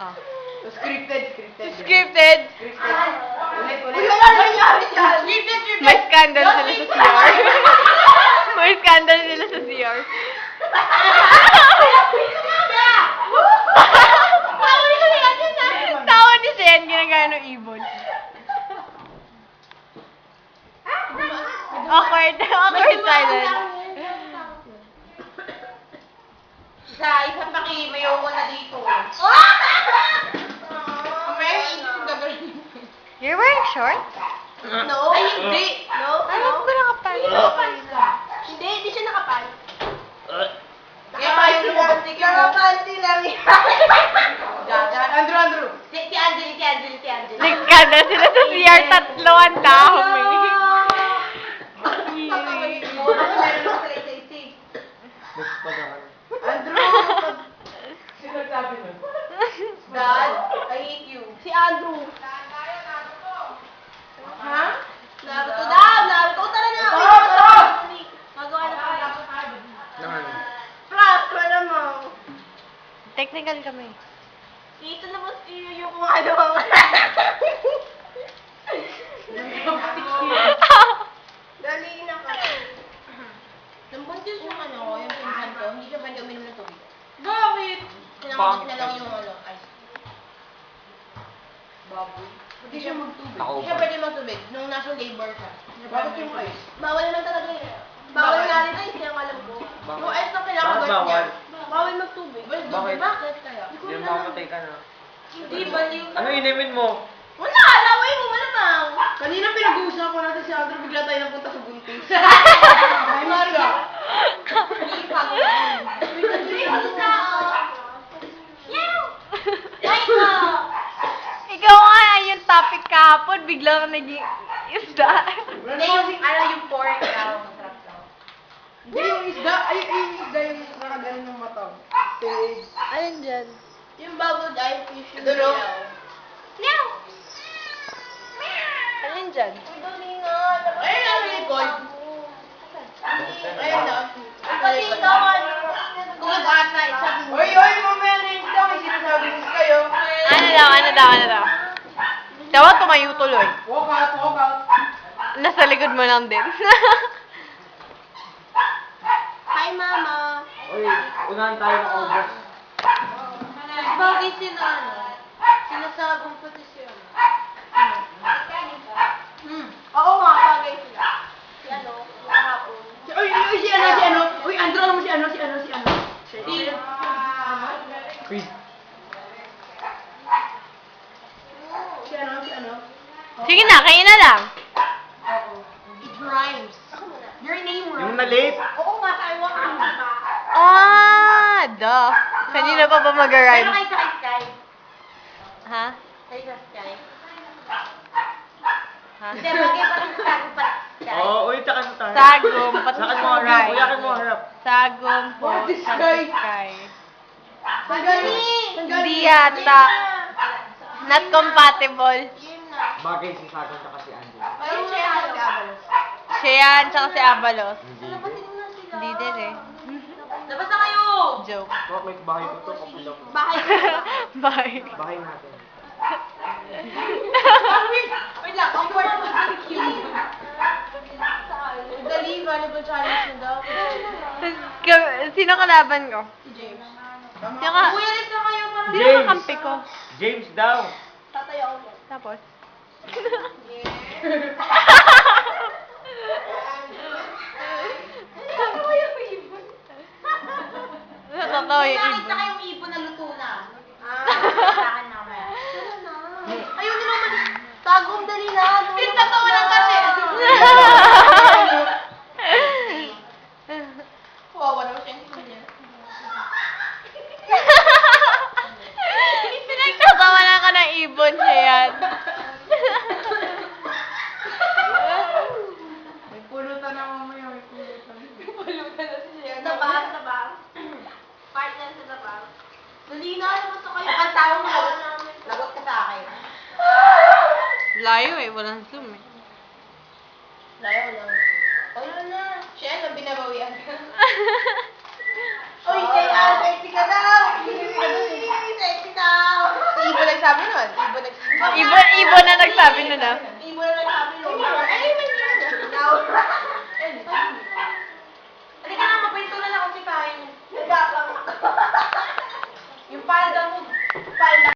Ah. Scripted. Scripted. Ulit. Wala nangyari dyan. Scripted. May scandal sila sa CR. May scandal sila sa CR. Tawa ni Sen, ginagaya ng ibon. Awkward silence. Isa pakimayo ko na dito. Okay, yung gagawin. You're wearing shorts? No. Ay, hindi. No. Ano ko nakapal? Hindi siya nakapal. Kaya pa yung lumabas ka. Nakapanty lang yan. Andrew. Si Angeli. Nagskandal sila sa CR, tatlo ang dami. Andrew! Sino nagsabi nun? Dad, I hate you. Si Andrew. Ha? Naruto daw! Naruto! Tara na! Magawa na kami. Prank ko naman. Technical kami. Ito naman yung kung ano. Dali na ka. Nambuntis yung yung pinsan ko, hindi siya pwede uminom ng tubig. Bakit? Kinakamat na lang yung ice. Baboy. Hindi siya magtubig. Hindi siya pwede magtubig nung nasa labor siya. Bakit yung ice? Bawal naman talaga yun. Bawal nga rin ice, kaya alam ko. Yung ice na kinakagat niya. Bawal magtubig. Bakit kaya? Hindi mo makamatay ka na. Hindi, baliw na. Ano inumin mo? Wala! Laway mo malamang! Kanina pinag-uusapan ko natin si Andrew, bigla tayo napunta sa buntis. Ay, Marga! Ikaw nga, yung topic kahapon, bigla ka naging isda. Hindi, yung pork daw. Masarap daw. Hindi yung isda, yung isda yung nakaganon ng mata. Pig. Ayun dyan. Yung bubbled eye fish yung Dulo. Meow! Ayun dyan. Ayun na, record. Ayun na. Pati daw, good ata, sabi mo. Oy, mamaya na yung isda, may sinasabi ko kayo. Ano daw? Dapat tumayo tuloy. Walk out. Nasa likod mo lang din. Hi, Mama. Uy, unahan tayo ng obras. Bakit sinasabong pati siya. Oo nga, bagay sila. Si kahapon. Si ano. Uy, Andrew, alam mo si ano. Quiz. Si ano. Sige na, kayo na lang. It rhymes. Your name rhymes. Yung na-late? Oo nga, sabi mo ka. Duh. Kanina pa ba Pero mag-arrive? kayo sa Sky. Ha? Kayo sa Sky. Ha? Hindi, bagay pa rin sa Sky. Oo, uy, tsaka sa tayo. Sagom, pati Saan mo sa harap? right. Uyakin mo harap. Sagom po, What is sa sky? sky. Galing! Hindi yata. Not compatible. Game na. Bagay si Sagon tsaka si Andy. Ayun siya yung Avalos. Siya yan, tsaka si Avalos. Hindi. Labasin mo na sila. Hindi din eh. Labas na kayo! Joke. Baka may bahay ko to, kapulaw. Bakit? Bye. Bahay natin. Wait lang, ang part mo sa cute. Dali, volleyball challenge na daw. Sino kalaban ko? Si James. Sino ka? Kuya rin na kayo para Sino James. kakampi ko? James daw. tatayo ako dyan. Tapos? Natatawa yung Nakita ibon. kayong ibon na luto na. Saan naman? Ayun nila man. Tagong dali na. Pinagtatawa lang kasi. Kawawa naman siya. Pinagtatawa na ka ng ibon siya yan. May pulutan na mamaya, may pulutan. Pulutan na siya. Tabang. Part na sa tabang. Dali na. Naman kayo. Ang tawang lagot ka sa akin. Layo eh, walang zoom eh. Layo lang. Ayun na. Siya na binabawian ka. Uy, sexy ka daw! Sexy daw! Ibon na nagsabi na na.